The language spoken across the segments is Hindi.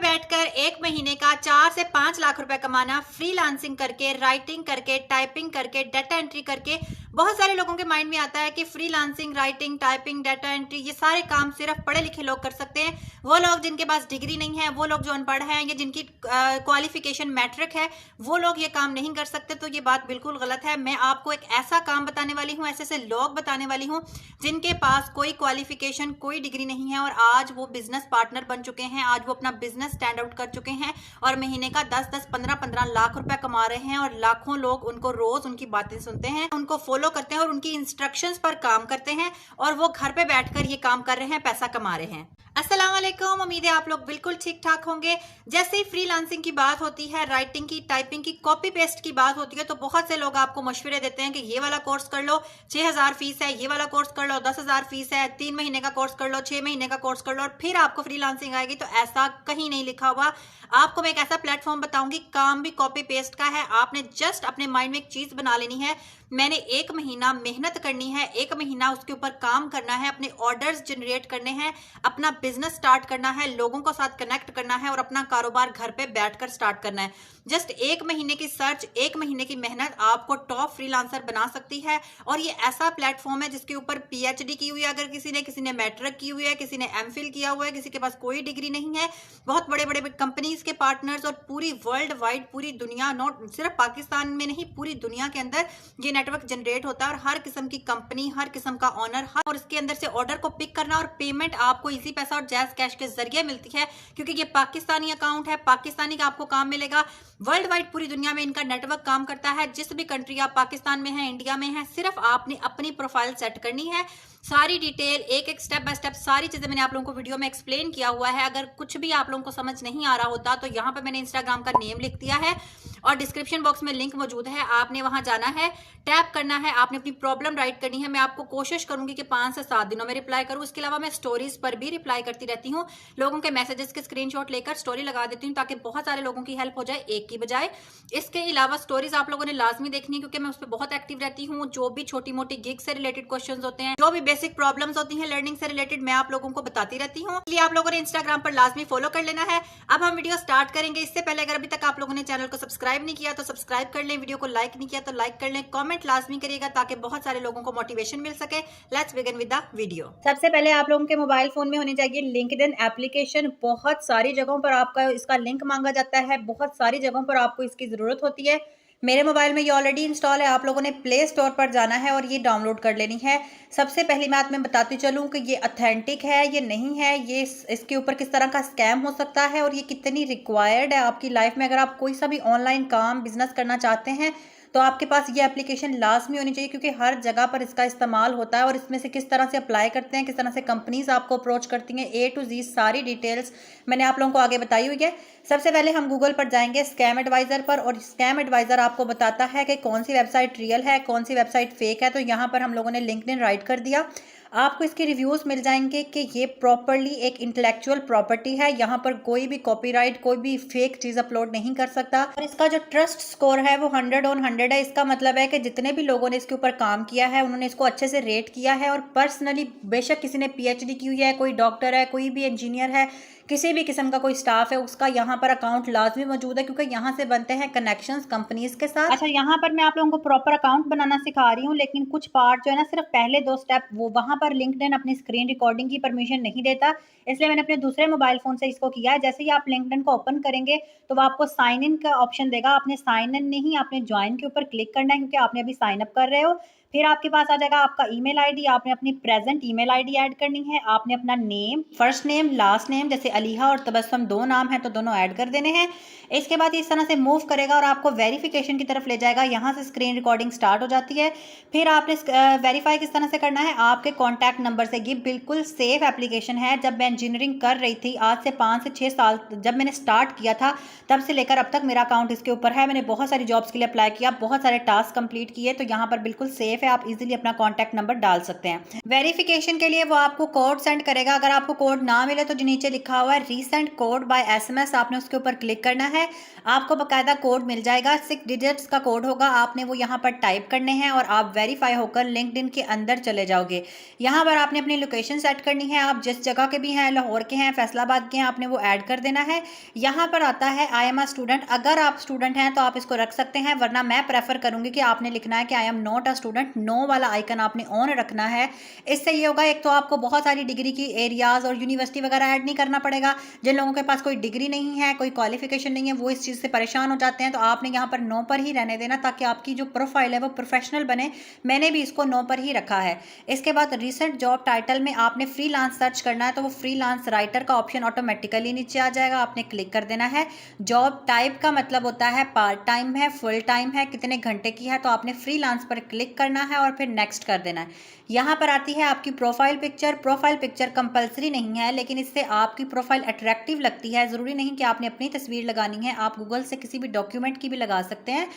बैठकर 1 महीने का 4 से 5 लाख रुपए कमाना, फ्रीलांसिंग करके, राइटिंग करके, टाइपिंग करके, डाटा एंट्री करके। बहुत सारे लोगों के माइंड में आता है कि freelancing, writing, typing, data entry ये सारे काम सिर्फ पढ़े लिखे लोग कर सकते हैं। वो लोग जिनके पास डिग्री नहीं है, वो लोग जो अनपढ़ हैं या जिनकी क्वालिफिकेशन मैट्रिक है, वो लोग ये काम नहीं कर सकते। तो ये बात बिल्कुल गलत है। मैं आपको एक ऐसा काम बताने वाली हूँ, ऐसे लोग बताने वाली हूँ जिनके पास कोई क्वालिफिकेशन, कोई डिग्री नहीं है और आज वो बिजनेस पार्टनर बन चुके हैं। आज वो अपना बिजनेस स्टैंड आउट कर चुके हैं और महीने का 10-10, 15-15 लाख रुपए कमा रहे हैं और लाखों लोग उनको रोज उनकी बातें सुनते हैं, उनको फॉलो करते हैं और उनकी इंस्ट्रक्शंस पर काम करते हैं और वो घर पे बैठकर ये काम कर रहे हैं, पैसा कमा रहे हैं। अस्सलाम वालेकुम, उम्मीद है आप लोग बिल्कुल ठीक ठाक होंगे। जैसे ही फ्रीलांसिंग की बात होती है, राइटिंग की, टाइपिंग की, कॉपी पेस्ट की बात होती है तो बहुत से लोग आपको मशवरे देते हैं कि ये वाला कोर्स कर लो, 6,000 फीस है, ये वाला कोर्स कर लो, 10,000 फीस है, 3 महीने का कोर्स कर लो, 6 महीने का कोर्स कर लो और फिर आपको फ्रीलांसिंग आएगी। तो ऐसा कहीं नहीं लिखा हुआ। आपको मैं एक ऐसा प्लेटफॉर्म बताऊंगी, काम भी कॉपी पेस्ट का है। आपने जस्ट अपने माइंड में एक चीज बना लेनी है, मैंने 1 महीना मेहनत करनी है, 1 महीना उसके ऊपर काम करना है, अपने ऑर्डर्स जनरेट करने हैं, अपना बिजनेस स्टार्ट करना है, लोगों को साथ कनेक्ट करना है और अपना कारोबार घर पे बैठकर स्टार्ट करना है। जस्ट 1 महीने की सर्च, 1 महीने की मेहनत आपको टॉप फ्रीलांसर बना सकती है। और ये ऐसा प्लेटफॉर्म है जिसके ऊपर पीएचडी की हुई है, अगर किसी ने मैट्रिक की हुई है, किसी ने एमफिल किया हुआ है, किसी के पास कोई डिग्री नहीं है। बहुत बड़े बड़े कंपनीज के पार्टनर्स और पूरी वर्ल्ड वाइड, पूरी दुनिया, नॉट सिर्फ पाकिस्तान में नहीं, पूरी दुनिया के अंदर ये नेटवर्क जनरेट होता है और हर किस्म की कंपनी, हर किस्म का ऑनर, और इसके अंदर से ऑर्डर को पिक करना और पेमेंट आपको इजी पैसा और जैज कैश के जरिए मिलती है, क्योंकि ये पाकिस्तानी अकाउंट है, पाकिस्तानी का आपको काम मिलेगा। वर्ल्ड वाइड पूरी दुनिया में इनका नेटवर्क काम करता है। जिस भी कंट्री आप, पाकिस्तान में है, इंडिया में है, सिर्फ आपने अपनी प्रोफाइल सेट करनी है। सारी डिटेल, एक एक स्टेप बाय स्टेप सारी चीजें मैंने आप लोगों को वीडियो में एक्सप्लेन किया हुआ है। अगर कुछ भी आप लोगों को समझ नहीं आ रहा होता तो यहाँ पे मैंने इंस्टाग्राम का नेम लिख दिया है और डिस्क्रिप्शन बॉक्स में लिंक मौजूद है। आपने वहां जाना है, टैप करना है, आपने अपनी प्रॉब्लम राइट करनी है। मैं आपको कोशिश करूंगी कि 5 से 7 दिनों में रिप्लाई करूं। इसके अलावा मैं स्टोरीज पर भी रिप्लाई करती रहती हूँ, लोगों के मैसेजेस के स्क्रीनशॉट लेकर स्टोरी लगा देती हूँ ताकि बहुत सारे लोगों की हेल्प हो जाए, एक की बजाय। इसके अलावा स्टोरीज आप लोगों ने लाजमी देखनी है क्योंकि मैं उस पर बहुत एक्टिव रहती हूँ। जो भी छोटी मोटी गिग से रिलेटेड क्वेश्चन होते हैं, जो भी बेसिक प्रॉब्लम्स होती हैं लर्निंग से रिलेटेड, मैं आप लोगों को बताती रहती हूँ। इसलिए आप लोगों ने इंस्टाग्राम पर लाजमी फॉलो कर लेना है। अब हम वीडियो स्टार्ट करेंगे। इससे पहले अगर अभी तक आप लोगों ने चैनल को सब्सक्राइब नहीं किया तो सब्सक्राइब कर लें, वीडियो को लाइक नहीं किया तो लाइक कर लें, कमेंट लाजमी करिएगा ताकि बहुत सारे लोगों को मोटिवेशन मिल सके। Let's begin with the video. सबसे पहले आप लोगों के मोबाइल फोन में होनी चाहिए लिंक्डइन एप्लीकेशन। बहुत सारी जगहों पर आपका इसका लिंक मांगा जाता है, बहुत सारी जगहों पर आपको इसकी जरूरत होती है। मेरे मोबाइल में ये ऑलरेडी इंस्टॉल है। आप लोगों ने प्ले स्टोर पर जाना है और ये डाउनलोड कर लेनी है। सबसे पहली बात मैं बताती चलूँ कि ये ऑथेंटिक है, ये नहीं है, ये इसके ऊपर किस तरह का स्कैम हो सकता है और ये कितनी रिक्वायर्ड है आपकी लाइफ में। अगर आप कोई सा भी ऑनलाइन काम, बिजनेस करना चाहते हैं तो आपके पास ये एप्लीकेशन लाजमी होनी चाहिए, क्योंकि हर जगह पर इसका इस्तेमाल होता है। और इसमें से किस तरह से अप्लाई करते हैं, किस तरह से कंपनीज आपको अप्रोच करती हैं, A to Z सारी डिटेल्स मैंने आप लोगों को आगे बताई हुई है। सबसे पहले हम गूगल पर जाएंगे, स्कैम एडवाइजर पर, और स्कैम एडवाइजर आपको बताता है कि कौन सी वेबसाइट रियल है, कौन सी वेबसाइट फेक है। तो यहाँ पर हम लोगों ने लिंक्डइन राइट कर दिया। आपको इसके रिव्यूज मिल जाएंगे कि ये प्रॉपरली एक इंटेलेक्चुअल प्रॉपर्टी है। यहाँ पर कोई भी कॉपीराइट, कोई भी फेक चीज अपलोड नहीं कर सकता। और इसका जो ट्रस्ट स्कोर है वो 100 on 100 है। इसका मतलब है कि जितने भी लोगों ने इसके ऊपर काम किया है उन्होंने इसको अच्छे से रेट किया है। और पर्सनली, बेशक किसी ने पीएचडी की हुई है, कोई डॉक्टर है, कोई भी इंजीनियर है, किसी भी किस्म का कोई स्टाफ है, उसका यहाँ पर अकाउंट लाजमी मौजूद है, क्योंकि यहाँ से बनते हैं कनेक्शंस कंपनीज के साथ। अच्छा, यहाँ पर मैं आप लोगों को प्रॉपर अकाउंट बनाना सिखा रही हूँ, लेकिन कुछ पार्ट जो है ना, सिर्फ पहले 2 स्टेप, वो वहाँ पर लिंक्डइन अपनी स्क्रीन रिकॉर्डिंग की परमिशन नहीं देता, इसलिए मैंने अपने दूसरे मोबाइल फोन से इसको किया है। जैसे ही आप लिंक्डइन को ओपन करेंगे तो वो आपको साइन इन का ऑप्शन देगा। आपने साइन इन नहीं, आपने ज्वाइन के ऊपर क्लिक करना है, क्योंकि आपने अभी साइन अप कर रहे हो। फिर आपके पास आ जाएगा आपका ईमेल आईडी, आपने अपनी प्रेजेंट ईमेल आईडी ऐड करनी है। आपने अपना name, first name, last name, जैसे अलीहा और तबस्सुम 2 नाम है तो दोनों ऐड कर देने हैं। इसके बाद इस तरह से मूव करेगा और आपको वेरिफिकेशन की तरफ ले जाएगा। यहाँ से स्क्रीन रिकॉर्डिंग स्टार्ट हो जाती है। फिर आपने वेरीफाई किस तरह से करना है, आपके कॉन्टैक्ट नंबर से। ये बिल्कुल सेफ एप्लीकेशन है। जब मैं इंजीनियरिंग कर रही थी, आज से 5 से 6 साल, जब मैंने स्टार्ट किया था तब से लेकर अब तक मेरा अकाउंट इसके ऊपर है। मैंने बहुत सारी जॉब्स के लिए अप्लाई किया, बहुत सारे टास्क कंप्लीट किए, तो यहाँ पर बिल्कुल सेफ सेफ है, आप इजीली अपना कॉन्टैक्ट नंबर डाल सकते हैं। वेरिफिकेशन के लिए वो आपको कोड सेंड करेगा। अगर आपको कोड ना मिले तो नीचे लिखा हुआ है रीसेंट कोड बाय SMS, आपने उसके ऊपर क्लिक करना है, आपको बाकायदा कोड मिल जाएगा। 6 डिजिट्स का कोड होगा, आपने वो यहाँ पर टाइप करने हैं और आप वेरीफाई होकर लिंक्डइन के अंदर चले जाओगे। यहाँ पर आपने अपनी लोकेशन सेट करनी है, आप जिस जगह के भी हैं, लाहौर के हैं, फैसलाबाद के हैं, आपने वो ऐड कर देना है। यहाँ पर आता है आई एम अ स्टूडेंट, अगर आप स्टूडेंट हैं तो आप इसको रख सकते हैं, वरना मैं प्रेफर करूँगी कि आपने लिखना है कि I am not a student, no वाला आइकन आपने ऑन रखना है। इससे ये होगा, एक तो आपको बहुत सारी डिग्री की एरियाज़ और यूनिवर्सिटी वगैरह ऐड नहीं करना पड़ेगा। जिन लोगों के पास कोई डिग्री नहीं है, कोई क्वालिफिकेशन नहीं है, वो इस चीज़ से परेशान हो जाते हैं, तो आपने यहाँ पर नो पर ही रहने देना ताकि आपकी जो प्रोफाइल है वो प्रोफेशनल बने। मैंने भी इसको नो पर ही रखा है। इसके बाद रिसेंट जॉब टाइटल में आपने फ्रीलांस सर्च करना है, तो वो फ्रीलांस राइटर का ऑप्शन ऑटोमेटिकली नीचे आ जाएगा, आपने क्लिक कर देना है। जॉब टाइप का मतलब होता है पार्ट टाइम है, फुल टाइम है, कितने घंटे की है, तो आपने फ्रीलांस पर क्लिक करना है और फिर नेक्स्ट कर देना है। यहाँ पर आती है आपकी profile picture. Profile picture compulsory नहीं है, लेकिन इससे आपकी प्रोफाइल अट्रैक्टिव लगती है। ज़रूरी नहीं कि आपने अपनी तस्वीर लगानी है, आप गूगल से किसी भी डॉक्यूमेंट की भी लगा सकते हैं।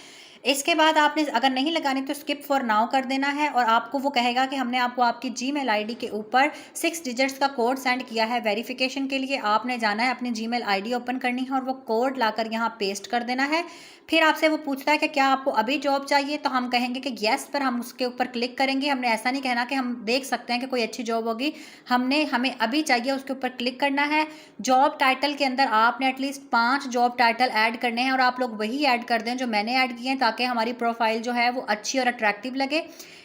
इसके बाद आपने अगर नहीं लगानी तो स्किप फॉर नाउ कर देना है और आपको वो कहेगा कि हमने आपको आपकी जीमेल आईडी के ऊपर 6 डिजिट्स का कोड सेंड किया है वेरिफिकेशन के लिए। आपने जाना है, अपनी जीमेल आईडी ओपन करनी है और वो कोड लाकर यहाँ पेस्ट कर देना है। फिर आपसे वो पूछता है कि क्या आपको अभी जॉब चाहिए, तो हम कहेंगे कि येस पर हम उसके ऊपर क्लिक करेंगे। हमने ऐसा नहीं कहना कि हम देख सकते हैं कि कोई अच्छी जॉब होगी, हमें अभी चाहिए, उसके ऊपर क्लिक करना है। जॉब टाइटल के अंदर आपने एटलीस्ट 5 जॉब टाइटल ऐड करने हैं और आप लोग वही ऐड कर दें जो मैंने ऐड किए हैं, ताकि हमारी प्रोफाइल जो है वो अच्छी और अट्रैक्टिव लगे।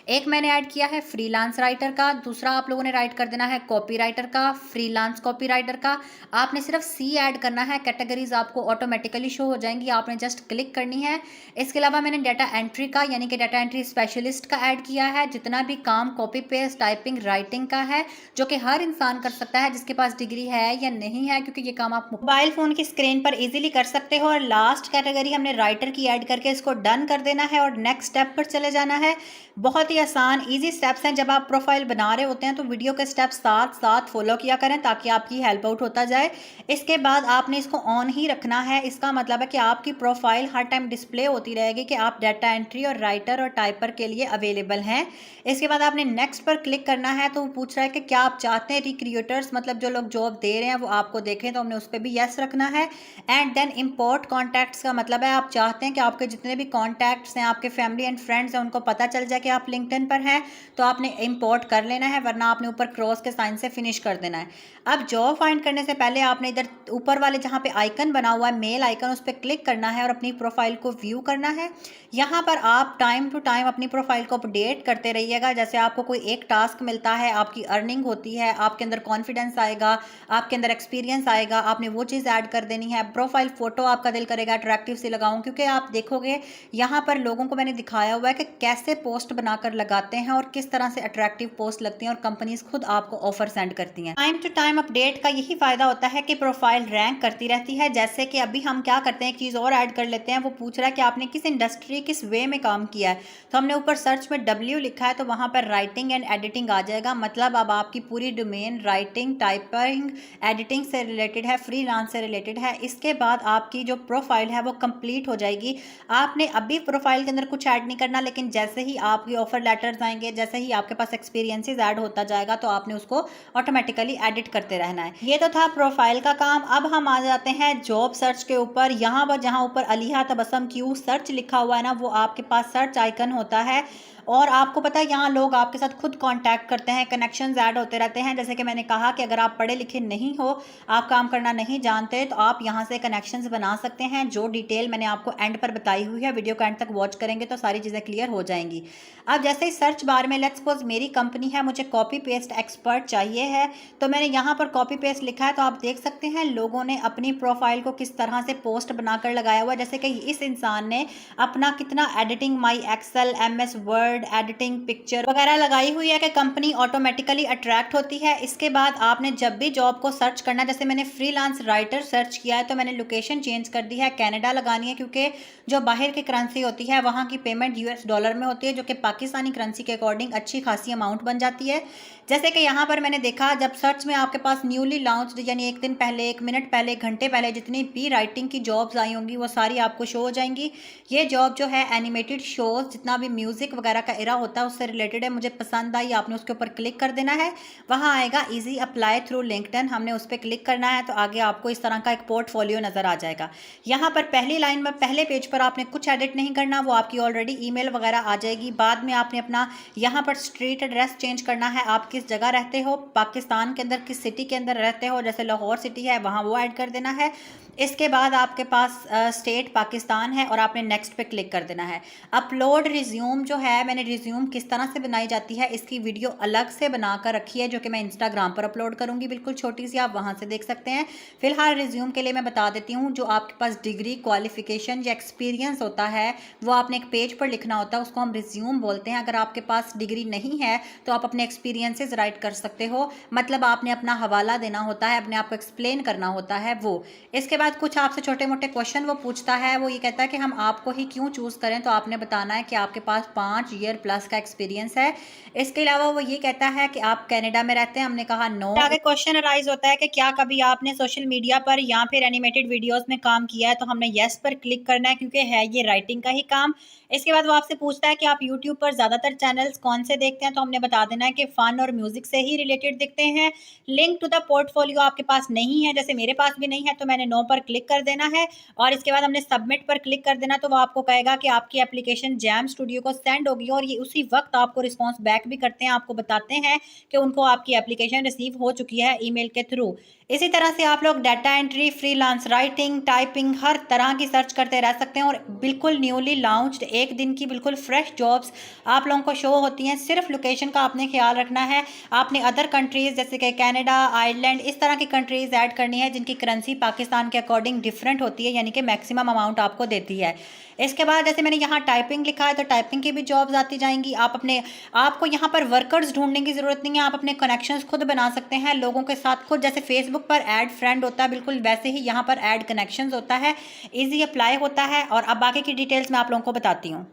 एक मैंने ऐड किया है फ्रीलांस राइटर का, दूसरा आप लोगों ने राइट कर देना है कॉपीराइटर का, फ्रीलांस कॉपीराइटर का। आपने सिर्फ सी ऐड करना है, कैटेगरीज आपको ऑटोमेटिकली शो हो जाएंगी, आपने जस्ट क्लिक करनी है। इसके अलावा मैंने डाटा एंट्री का यानी कि डाटा एंट्री स्पेशलिस्ट का ऐड किया है। जितना भी काम कॉपी पेस्ट टाइपिंग राइटिंग का है, जो कि हर इंसान कर सकता है जिसके पास डिग्री है या नहीं है, क्योंकि ये काम आप मोबाइल फ़ोन की स्क्रीन पर इजीली कर सकते हो। और लास्ट कैटेगरी हमने राइटर की ऐड करके इसको डन कर देना है और नेक्स्ट स्टेप पर चले जाना है। बहुत ही आसान इजी स्टेप्स हैं। जब आप प्रोफाइल बना रहे होते हैं तो वीडियो के स्टेप्स साथ साथ फॉलो किया करें ताकि आपकी हेल्प आउट होता जाए। इसके बाद आपने इसको ऑन ही रखना है। इसका मतलब है कि आपकी प्रोफाइल हर टाइम डिस्प्ले होती रहेगी कि आप डाटा एंट्री और राइटर और टाइपर के लिए अवेलेबल हैं। इसके बाद आपने नेक्स्ट पर क्लिक करना है, तो वो पूछ रहा है कि क्या आप चाहते हैं रिक्रूटर्स मतलब जो लोग जॉब दे रहे हैं वो आपको देखें, तो हमने उस पर भी यस रखना है। एंड देन इम्पोर्ट कॉन्टैक्ट्स का मतलब है आप चाहते हैं कि आपके जितने भी कॉन्टैक्ट्स हैं, आपके फैमिली एंड फ्रेंड्स हैं, उनको पता चल जाए कि आप लिंक्डइन पर हैं, तो आपने इंपोर्ट कर लेना है, वरना आपने ऊपर क्रॉस के साइन से फिनिश कर देना है। अब जॉब फाइंड करने से पहले आपने इधर ऊपर वाले जहाँ पे आइकन बना हुआ है मेल आइकन, उस पर क्लिक करना है और अपनी प्रोफाइल को व्यू करना है। यहाँ पर आप टाइम टू टाइम अपनी प्रोफाइल को अपडेट करते रहिएगा। जैसे आपको कोई एक टास्क मिलता है, आपकी अर्निंग होती है, आपके अंदर कॉन्फिडेंस आएगा, आपके अंदर एक्सपीरियंस आएगा, आपने वो चीज़ ऐड कर देनी है। प्रोफाइल फोटो आपका दिल करेगा अट्रैक्टिव से लगाऊं, क्योंकि आप देखोगे यहाँ पर लोगों को मैंने दिखाया हुआ है कि कैसे पोस्ट बनाकर लगाते हैं और किस तरह से अट्रैक्टिव पोस्ट लगती हैं और कंपनीज खुद आपको ऑफर सेंड करती हैं। टाइम टू टाइम अपडेट का यही फायदा होता है कि प्रोफाइल रैंक करती रहती है। जैसे कि अभी हम क्या करते हैं, एक चीज़ और ऐड कर लेते हैं। वो पूछ रहा है कि आपने किस इंडस्ट्री किस वे में काम किया है, तो हमने ऊपर सर्च में W लिखा है, तो वहाँ पर राइटिंग एंड एडिटिंग आ जाएगा। मतलब अब आपकी पूरी डोमेन राइटिंग टाइपिंग एडिटिंग से रिलेटेड है, फ्रीलांस से रिलेटेड है। इसके बाद आपकी जो प्रोफाइल है वो कंप्लीट हो जाएगी। आपने अभी प्रोफाइल के अंदर कुछ ऐड नहीं करना, लेकिन जैसे ही आपकी ऑफर लेटर्स आएंगे, जैसे ही आपके पास एक्सपीरियंसेस ऐड होता जाएगा, तो आपने उसको ऑटोमेटिकली एडिट करते रहना है। ये तो था प्रोफाइल का काम। अब हम आ जाते हैं जॉब सर्च के ऊपर। यहाँ पर जहाँ ऊपर अलिहा तबस्सुम क्यू सर्च लिखा हुआ है ना, वो आपके पास सर्च आइकन होता है। और आपको पता है यहाँ लोग आपके साथ खुद कांटेक्ट करते हैं, कनेक्शंस ऐड होते रहते हैं। जैसे कि मैंने कहा कि अगर आप पढ़े लिखे नहीं हो, आप काम करना नहीं जानते, तो आप यहाँ से कनेक्शंस बना सकते हैं। जो डिटेल मैंने आपको एंड पर बताई हुई है, वीडियो को एंड तक वॉच करेंगे तो सारी चीज़ें क्लियर हो जाएंगी। अब जैसे ही सर्च बार में लेट्स सपोज मेरी कंपनी है, मुझे कॉपी पेस्ट एक्सपर्ट चाहिए है, तो मैंने यहाँ पर कॉपी पेस्ट लिखा है। तो आप देख सकते हैं लोगों ने अपनी प्रोफाइल को किस तरह से पोस्ट बनाकर लगाया हुआ है। जैसे कि इस इंसान ने अपना कितना एडिटिंग माई Excel, MS Word, editing picture वगैरह लगाई हुई है कि कंपनी ऑटोमेटिकली अट्रैक्ट होती है। इसके बाद आपने जब भी जॉब को सर्च करना, जैसे मैंने फ्रीलांस राइटर सर्च किया है, तो मैंने लोकेशन चेंज कर दी है, कनाडा लगानी है, क्योंकि जो बाहर की करेंसी होती है वहाँ की पेमेंट US डॉलर में होती है, जो कि पाकिस्तानी करेंसी के अकॉर्डिंग अच्छी खासी अमाउंट बन जाती है। जैसे कि यहाँ पर मैंने देखा, जब सर्च में आपके पास न्यूली लॉन्च्ड यानी 1 दिन पहले, 1 मिनट पहले, 1 घंटे पहले जितनी भी राइटिंग की जॉब्स आई होंगी वो सारी आपको शो हो जाएंगी। ये जॉब जो है एनिमेटेड शोज, जितना भी म्यूजिक वगैरह का एरा होता है उससे रिलेटेड है, मुझे पसंद आई, आपने उसके ऊपर क्लिक कर देना है। वहाँ आएगा ईजी अप्लाई थ्रू लिंक्डइन, हमने उस पर क्लिक करना है तो आगे आपको इस तरह का एक पोर्टफोलियो नज़र आ जाएगा। यहाँ पर पहली लाइन में पहले पेज पर आपने कुछ एडिट नहीं करना, वो आपकी ऑलरेडी ईमेल वगैरह आ जाएगी। बाद में आपने अपना यहाँ पर स्ट्रीट एड्रेस चेंज करना है, आप किस जगह रहते हो, पाकिस्तान के अंदर किस सिटी के अंदर रहते हो, जैसे लाहौर सिटी है वहाँ वो ऐड कर देना है। इसके बाद आपके पास स्टेट पाकिस्तान है और आपने नेक्स्ट पे क्लिक कर देना है। अपलोड रिज्यूम जो है, मैंने रिज्यूम किस तरह से बनाई जाती है इसकी वीडियो अलग से बनाकर रखी है जो कि मैं इंस्टाग्राम पर अपलोड करूँगी, बिल्कुल छोटी सी, आप वहाँ से देख सकते हैं। फिलहाल रिज्यूम के लिए मैं बता देती हूँ, जो आपके पास डिग्री, क्वालिफिकेशन या एक्सपीरियंस होता है वो आपने एक पेज पर लिखना होता है, उसको हम रिज्यूम बोलते हैं। अगर आपके पास डिग्री नहीं है तो आप अपने एक्सपीरियंसेस राइट कर सकते हो, मतलब आपने अपना हवाला देना होता है, अपने आप को एक्सप्लेन करना होता है वो। इसके बाद कुछ आपसे छोटे मोटे क्वेश्चन वो पूछता है, वो ये कहता है कि हम आपको ही क्यों चूज़ करें, तो आपने बताना है कि आपके पास 5 ईयर प्लस का एक्सपीरियंस है। इसके अलावा वो ये कहता है कि आप कनाडा में रहते हैं, हमने कहा नो। आगे क्वेश्चन अराइज होता है कि क्या कभी आपने सोशल मीडिया पर या फिर एनिमेटेड वीडियोस में काम किया है, तो हमने येस पर क्लिक करना है क्योंकि है ये राइटिंग का ही काम। इसके बाद वो आपसे पूछता है कि आप यूट्यूब पर ज़्यादातर चैनल्स कौन से देखते हैं, तो हमने बता देना है कि फ़न और म्यूज़िक से ही रिलेटेड दिखते हैं। लिंक टू द पोर्टफोलियो आपके पास नहीं है, जैसे मेरे पास भी नहीं है, तो मैंने नो पर क्लिक कर देना है और इसके बाद हमने सबमिट पर क्लिक कर देना। तो वो आपको कहेगा कि आपकी एप्लीकेशन जैम स्टूडियो को सेंड होगी और ये उसी वक्त आपको रिस्पॉन्स बैक भी करते हैं, आपको बताते हैं कि उनको आपकी एप्लीकेशन रिसीव हो चुकी है ईमेल के थ्रू। इसी तरह से आप लोग data entry, freelance writing, typing, हर तरह की सर्च करते रह सकते हैं और बिल्कुल न्यूली लॉन्च्ड एक दिन की बिल्कुल फ्रेश जॉब्स आप लोगों को शो होती हैं। सिर्फ लोकेशन का आपने ख्याल रखना है, आपने अदर कंट्रीज़ जैसे कि कनाडा, आयरलैंड, इस तरह की कंट्रीज़ ऐड करनी है जिनकी करेंसी पाकिस्तान के अकॉर्डिंग डिफरेंट होती है, यानी कि मैक्सिमम अमाउंट आपको देती है। इसके बाद जैसे मैंने यहाँ टाइपिंग लिखा है तो टाइपिंग की भी जॉब्स आती जाएंगी। आपको यहाँ पर वर्कर्स ढूंढने की ज़रूरत नहीं है, आप अपने कनेक्शंस खुद बना सकते हैं लोगों के साथ खुद। जैसे फेसबुक पर ऐड फ्रेंड होता है, बिल्कुल वैसे ही यहाँ पर ऐड कनेक्शंस होता है, इजी अप्लाई होता है। और अब बाकी की डिटेल्स मैं आप लोगों को बताती हूँ।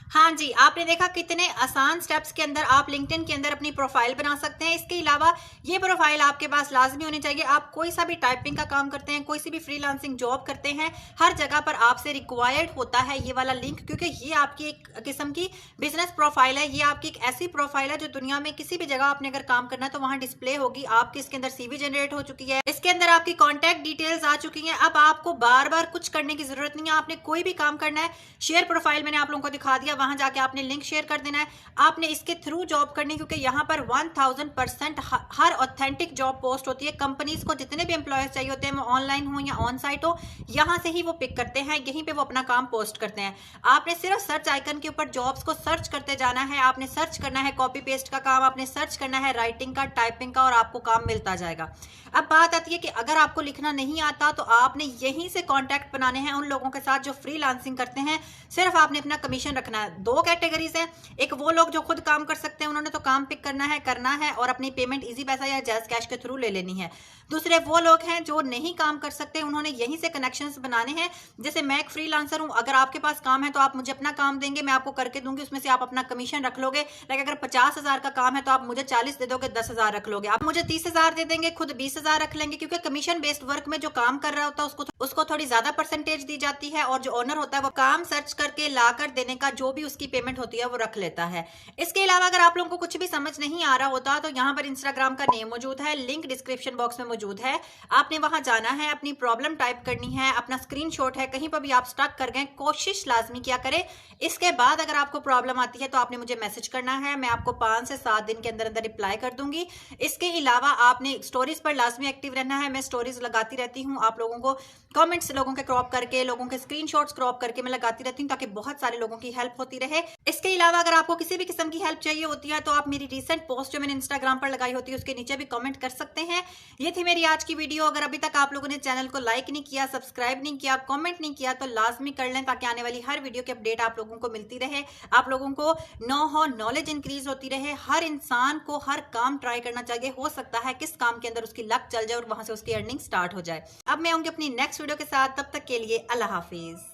हाँ जी, आपने देखा कितने आसान स्टेप्स के अंदर आप लिंक्डइन के अंदर अपनी प्रोफाइल बना सकते हैं। इसके अलावा ये प्रोफाइल आपके पास लाजमी होनी चाहिए। आप कोई सा भी टाइपिंग का काम करते हैं, कोई सी भी फ्रीलांसिंग जॉब करते हैं, हर जगह पर आपसे रिक्वायर्ड होता है ये वाला लिंक, क्योंकि ये आपकी एक किस्म की बिजनेस प्रोफाइल है। ये आपकी एक ऐसी प्रोफाइल है जो दुनिया में किसी भी जगह आपने अगर काम करना है तो वहाँ डिस्प्ले होगी। आपकी इसके अंदर CV जनरेट हो चुकी है, इसके अंदर आपकी कॉन्टैक्ट डिटेल्स आ चुकी हैं। अब आपको बार बार कुछ करने की जरूरत नहीं है। आपने कोई भी काम करना है, शेयर प्रोफाइल मैंने आप लोगों को दिखा दिया, वहां जाके आपने लिंक शेयर कर देना है। आपने इसके थ्रू जॉब करनी, क्योंकि यहाँ पर 1000% हर ऑथेंटिक जॉब पोस्ट होती है। कंपनीज को जितने भी एम्प्लॉयज चाहिए होते हैं, वो ऑनलाइन हो या ऑन साइट हो, यहाँ से ही वो पिक करते हैं, यहीं पे वो अपना काम पोस्ट करते हैं। आपने सिर्फ सर्च आइकन के ऊपर जॉब्स को सर्च करते जाना है। आपने सर्च करना है कॉपी पेस्ट का काम, आपने सर्च करना है राइटिंग का, टाइपिंग का, और आपको काम मिलता जाएगा। अब बात आती है कि अगर आपको लिखना नहीं आता तो आपने यहीं से कॉन्टैक्ट बनाने हैं उन लोगों के साथ जो फ्रीलांसिंग करते हैं। सिर्फ आपने अपना कमीशन रखना है। 2 कैटेगरीज हैं, एक वो लोग जो खुद काम कर सकते हैं, उन्होंने तो काम पिक करना है और अपनी पेमेंट इजी पैसा या जैज कैश के थ्रू ले लेनी है। दूसरे वो लोग हैं जो नहीं काम कर सकते, उन्होंने यहीं से कनेक्शंस बनाने हैं। जैसे मैं एक फ्रीलांसर हूं, अगर आपके पास काम है तो आप मुझे अपना काम देंगे, मैं आपको करके दूंगी, उसमें से आप अपना कमीशन रख लोगे। लाइक अगर 50,000 का काम है तो आप मुझे 40 दे दोगे, 10,000 रख लोगे। आप मुझे 30,000 दे देंगे, खुद 20,000 रख लेंगे, क्योंकि कमीशन बेस्ड वर्क में जो काम कर रहा होता है उसको थोड़ी ज्यादा परसेंटेज दी जाती है, और जो ओनर होता है वो काम सर्च करके ला कर देने का जो भी उसकी पेमेंट होती है वो रख लेता है। इसके अलावा अगर आप लोगों को कुछ भी समझ नहीं आ रहा होता तो यहाँ पर इंस्टाग्राम का नेम मौजूद है, लिंक डिस्क्रिप्शन बॉक्स में मौजूद है। आपने वहां जाना है, अपनी प्रॉब्लम टाइप करनी है, अपना स्क्रीनशॉट है, कहीं पर भी आप स्टक कर गए कोशिश लाजमी किया करें। इसके बाद अगर आपको प्रॉब्लम आती है तो आपने मुझे मैसेज करना है, मैं आपको 5 से 7 दिन के अंदर अंदर रिप्लाई कर दूंगी। इसके अलावा आपने स्टोरीज पर लाजमी एक्टिव रहना है। मैं स्टोरीज लगाती रहती हूँ, आप लोगों को कमेंट्स लोगों के क्रॉप करके, लोगों के स्क्रीनशॉट्स क्रॉप करके मैं लगाती रहती हूँ, ताकि बहुत सारे लोगों की हेल्प होती रहे। इसके अलावा अगर आपको किसी भी किस्म की हेल्प चाहिए होती है तो आप मेरी रीसेंट पोस्ट जो मैंने इंस्टाग्राम पर लगाई होती है उसके नीचे भी कमेंट कर सकते हैं। ये थी मेरी आज की वीडियो। अगर अभी तक आप लोगों ने चैनल को लाइक नहीं किया, सब्सक्राइब नहीं किया, कमेंट नहीं किया तो लाजमी कर लें, ताकि आने वाली हर वीडियो की अपडेट आप लोगों को मिलती रहे, आप लोगों को नॉलेज इंक्रीज होती रहे। हर इंसान को हर काम ट्राई करना चाहिए, हो सकता है किस काम के अंदर उसकी लक चल जाए और वहां से उसकी अर्निंग स्टार्ट हो जाए। अब मैं आऊंगी अपनी नेक्स्ट वीडियो के साथ, तब तक के लिए अल्लाह हाफिज।